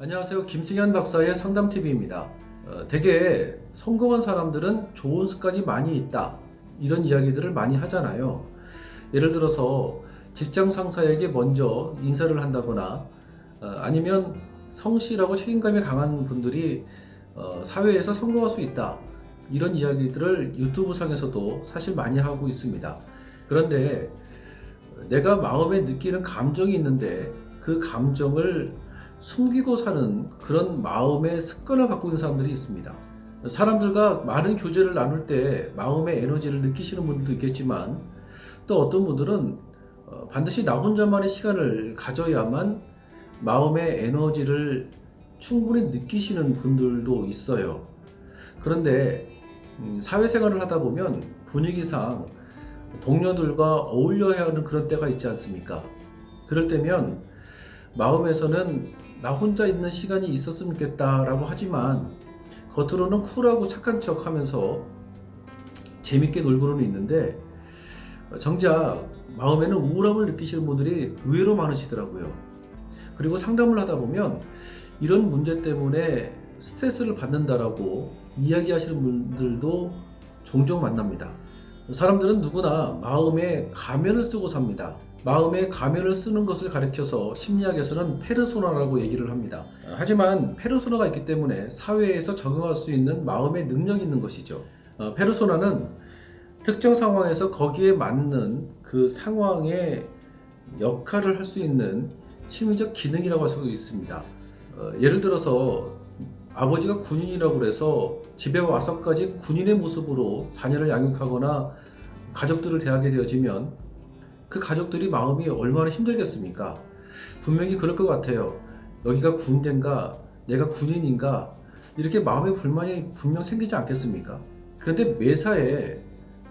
안녕하세요. 김승현 박사의 상담TV입니다. 되게 성공한 사람들은 좋은 습관이 많이 있다, 이런 이야기들을 많이 하잖아요. 예를 들어서 직장 상사에게 먼저 인사를 한다거나 아니면 성실하고 책임감이 강한 분들이 사회에서 성공할 수 있다, 이런 이야기들을 유튜브 상에서도 사실 많이 하고 있습니다. 그런데 내가 마음에 느끼는 감정이 있는데 그 감정을 숨기고 사는 그런 마음의 습관을 갖고 있는 사람들이 있습니다. 사람들과 많은 교제를 나눌 때 마음의 에너지를 느끼시는 분들도 있겠지만, 또 어떤 분들은 반드시 나 혼자만의 시간을 가져야만 마음의 에너지를 충분히 느끼시는 분들도 있어요. 그런데 사회생활을 하다 보면 분위기상 동료들과 어울려야 하는 그런 때가 있지 않습니까? 그럴 때면 마음에서는 나 혼자 있는 시간이 있었으면 좋겠다라고 하지만 겉으로는 쿨하고 착한 척 하면서 재밌게 놀고는 있는데, 정작 마음에는 우울함을 느끼시는 분들이 의외로 많으시더라고요. 그리고 상담을 하다 보면 이런 문제 때문에 스트레스를 받는다라고 이야기하시는 분들도 종종 만납니다. 사람들은 누구나 마음에 가면을 쓰고 삽니다. 마음에 가면을 쓰는 것을 가리켜서 심리학에서는 페르소나라고 얘기를 합니다. 하지만 페르소나가 있기 때문에 사회에서 적용할 수 있는 마음의 능력이 있는 것이죠. 페르소나는 특정 상황에서 거기에 맞는 그 상황의 역할을 할 수 있는 심리적 기능이라고 할 수 있습니다. 예를 들어서 아버지가 군인이라고 해서 집에 와서까지 군인의 모습으로 자녀를 양육하거나 가족들을 대하게 되어지면 그 가족들이 마음이 얼마나 힘들겠습니까? 분명히 그럴 것 같아요. 여기가 군대인가? 내가 군인인가? 이렇게 마음의 불만이 분명 생기지 않겠습니까? 그런데 매사에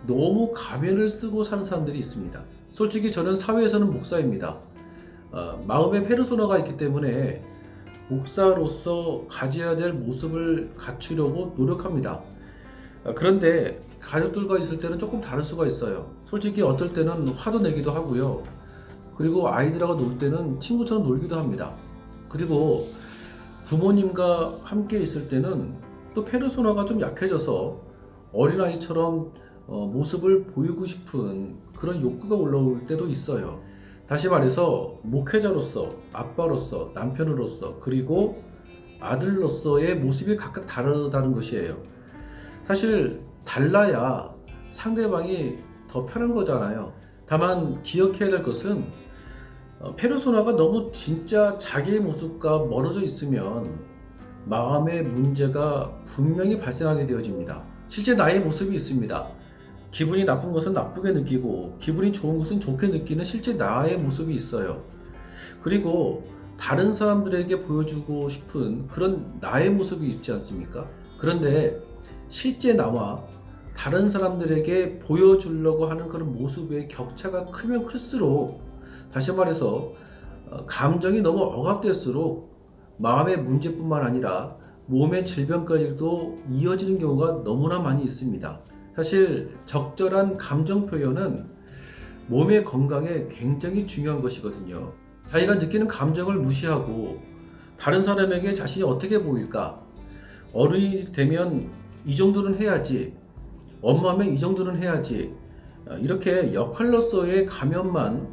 너무 가면을 쓰고 사는 사람들이 있습니다. 솔직히 저는 사회에서는 목사입니다. 마음의 페르소나가 있기 때문에 목사로서 가져야 될 모습을 갖추려고 노력합니다. 그런데 가족들과 있을 때는 조금 다를 수가 있어요. 솔직히 어떨 때는 화도 내기도 하고요. 그리고 아이들하고 놀 때는 친구처럼 놀기도 합니다. 그리고 부모님과 함께 있을 때는 또 페르소나가 좀 약해져서 어린아이처럼 모습을 보이고 싶은 그런 욕구가 올라올 때도 있어요. 다시 말해서 목회자로서, 아빠로서, 남편으로서, 그리고 아들로서의 모습이 각각 다르다는 것이에요. 사실 달라야 상대방이 더 편한 거잖아요. 다만 기억해야 될 것은 페르소나가 너무 진짜 자기의 모습과 멀어져 있으면 마음의 문제가 분명히 발생하게 되어집니다. 실제 나의 모습이 있습니다. 기분이 나쁜 것은 나쁘게 느끼고 기분이 좋은 것은 좋게 느끼는 실제 나의 모습이 있어요. 그리고 다른 사람들에게 보여주고 싶은 그런 나의 모습이 있지 않습니까? 그런데 실제 나와 다른 사람들에게 보여주려고 하는 그런 모습의 격차가 크면 클수록, 다시 말해서 감정이 너무 억압될수록 마음의 문제뿐만 아니라 몸의 질병까지도 이어지는 경우가 너무나 많이 있습니다. 사실 적절한 감정 표현은 몸의 건강에 굉장히 중요한 것이거든요. 자기가 느끼는 감정을 무시하고 다른 사람에게 자신이 어떻게 보일까? 어른이 되면 이 정도는 해야지, 엄마면 이 정도는 해야지, 이렇게 역할로서의 가면만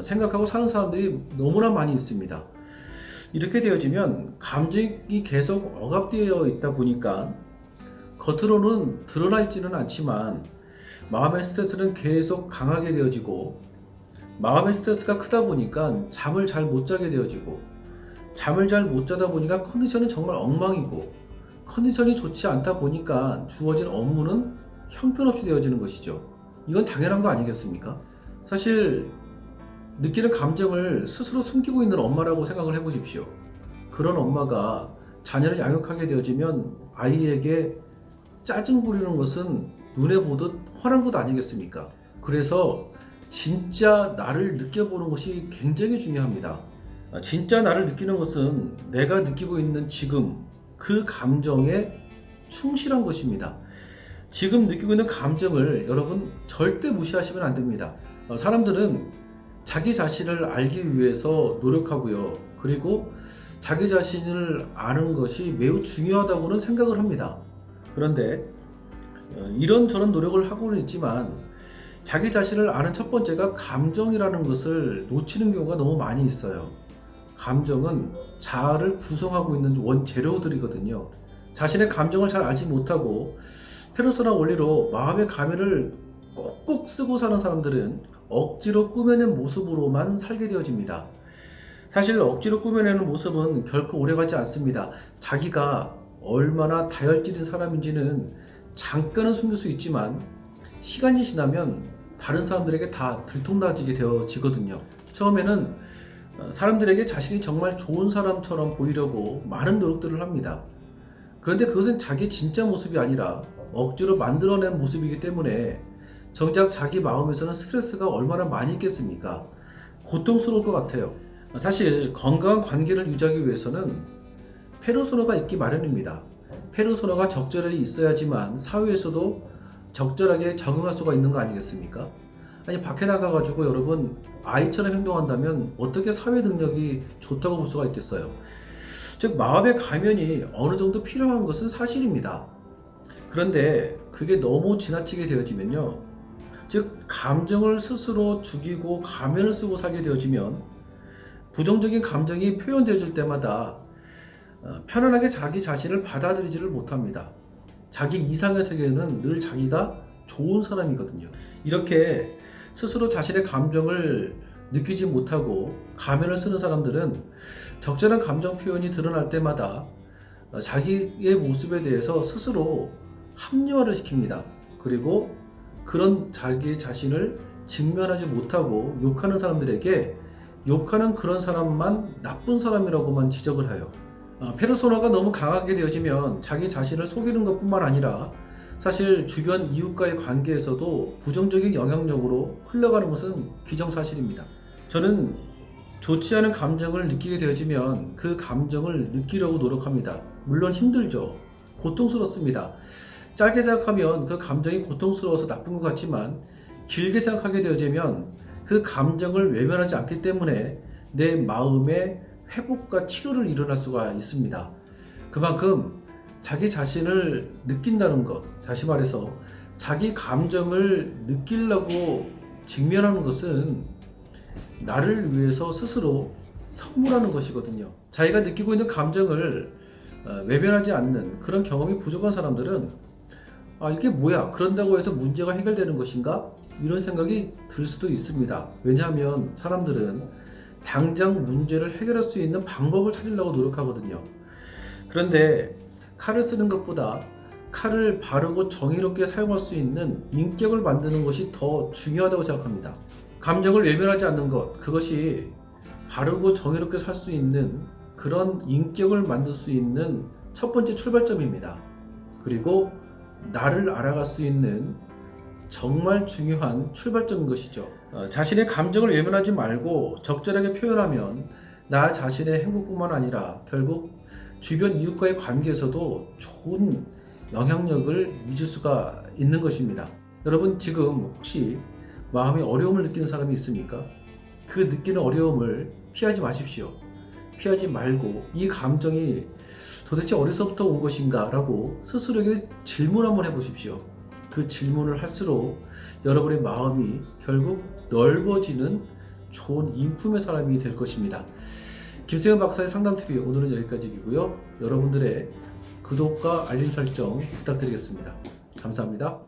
생각하고 사는 사람들이 너무나 많이 있습니다. 이렇게 되어지면 감정이 계속 억압되어 있다 보니까 겉으로는 드러나 있지는 않지만 마음의 스트레스는 계속 강하게 되어지고, 마음의 스트레스가 크다 보니까 잠을 잘 못 자게 되어지고, 잠을 잘 못 자다 보니까 컨디션이 정말 엉망이고, 컨디션이 좋지 않다 보니까 주어진 업무는 형편없이 되어지는 것이죠. 이건 당연한 거 아니겠습니까? 사실 느끼는 감정을 스스로 숨기고 있는 엄마라고 생각을 해보십시오. 그런 엄마가 자녀를 양육하게 되어지면 아이에게 짜증 부리는 것은 눈에 보듯 훤한 것 아니겠습니까? 그래서 진짜 나를 느껴보는 것이 굉장히 중요합니다. 진짜 나를 느끼는 것은 내가 느끼고 있는 지금 그 감정에 충실한 것입니다. 지금 느끼고 있는 감정을 여러분 절대 무시하시면 안 됩니다. 사람들은 자기 자신을 알기 위해서 노력하고요. 그리고 자기 자신을 아는 것이 매우 중요하다고는 생각을 합니다. 그런데 이런저런 노력을 하고는 있지만 자기 자신을 아는 첫 번째가 감정이라는 것을 놓치는 경우가 너무 많이 있어요. 감정은 자아를 구성하고 있는 원재료들이거든요. 자신의 감정을 잘 알지 못하고 페르소나 원리로 마음의 가면을 꼭꼭 쓰고 사는 사람들은 억지로 꾸며낸 모습으로만 살게 되어집니다. 사실 억지로 꾸며내는 모습은 결코 오래가지 않습니다. 자기가 얼마나 다혈질인 사람인지는 잠깐은 숨길 수 있지만 시간이 지나면 다른 사람들에게 다 들통나지게 되어지거든요. 처음에는 사람들에게 자신이 정말 좋은 사람처럼 보이려고 많은 노력들을 합니다. 그런데 그것은 자기 진짜 모습이 아니라 억지로 만들어낸 모습이기 때문에 정작 자기 마음에서는 스트레스가 얼마나 많이 있겠습니까? 고통스러울 것 같아요. 사실 건강한 관계를 유지하기 위해서는 페르소나가 있기 마련입니다. 페르소나가 적절히 있어야지만 사회에서도 적절하게 적응할 수가 있는 거 아니겠습니까? 아니 밖에 나가가지고 여러분 아이처럼 행동한다면 어떻게 사회 능력이 좋다고 볼 수가 있겠어요? 즉 마음의 가면이 어느 정도 필요한 것은 사실입니다. 그런데 그게 너무 지나치게 되어지면요, 즉 감정을 스스로 죽이고 가면을 쓰고 살게 되어지면 부정적인 감정이 표현되어질 때마다 편안하게 자기 자신을 받아들이지를 못합니다. 자기 이상의 세계는 늘 자기가 좋은 사람이거든요. 이렇게 스스로 자신의 감정을 느끼지 못하고 가면을 쓰는 사람들은 적절한 감정 표현이 드러날 때마다 자기의 모습에 대해서 스스로 합리화를 시킵니다. 그리고 그런 자기 자신을 직면하지 못하고 욕하는 사람들에게 욕하는 그런 사람만 나쁜 사람이라고만 지적을 해요. 페르소나가 너무 강하게 되어지면 자기 자신을 속이는 것뿐만 아니라 사실 주변 이웃과의 관계에서도 부정적인 영향력으로 흘러가는 것은 기정사실입니다. 저는 좋지 않은 감정을 느끼게 되어지면 그 감정을 느끼려고 노력합니다. 물론 힘들죠. 고통스럽습니다. 짧게 생각하면 그 감정이 고통스러워서 나쁜 것 같지만 길게 생각하게 되어지면 그 감정을 외면하지 않기 때문에 내 마음의 회복과 치료를 일어날 수가 있습니다. 그만큼 자기 자신을 느낀다는 것, 다시 말해서 자기 감정을 느끼려고 직면하는 것은 나를 위해서 스스로 선물하는 것이거든요. 자기가 느끼고 있는 감정을 외면하지 않는 그런 경험이 부족한 사람들은 이게 뭐야? 그런다고 해서 문제가 해결되는 것인가? 이런 생각이 들 수도 있습니다. 왜냐하면 사람들은 당장 문제를 해결할 수 있는 방법을 찾으려고 노력하거든요. 그런데 칼을 쓰는 것보다 칼을 바르고 정의롭게 사용할 수 있는 인격을 만드는 것이 더 중요하다고 생각합니다. 감정을 외면하지 않는 것, 그것이 바르고 정의롭게 살 수 있는 그런 인격을 만들 수 있는 첫 번째 출발점입니다. 그리고 나를 알아갈 수 있는 정말 중요한 출발점인 것이죠. 자신의 감정을 외면하지 말고 적절하게 표현하면 나 자신의 행복뿐만 아니라 결국 주변 이웃과의 관계에서도 좋은 영향력을 미칠 수가 있는 것입니다. 여러분 지금 혹시 마음에 어려움을 느끼는 사람이 있습니까? 그 느끼는 어려움을 피하지 마십시오. 피하지 말고 이 감정이 도대체 어디서부터 온 것인가 라고 스스로에게 질문 한번 해보십시오. 그 질문을 할수록 여러분의 마음이 결국 넓어지는 좋은 인품의 사람이 될 것입니다. 김세현 박사의 상담TV 오늘은 여기까지이고요. 여러분들의 구독과 알림 설정 부탁드리겠습니다. 감사합니다.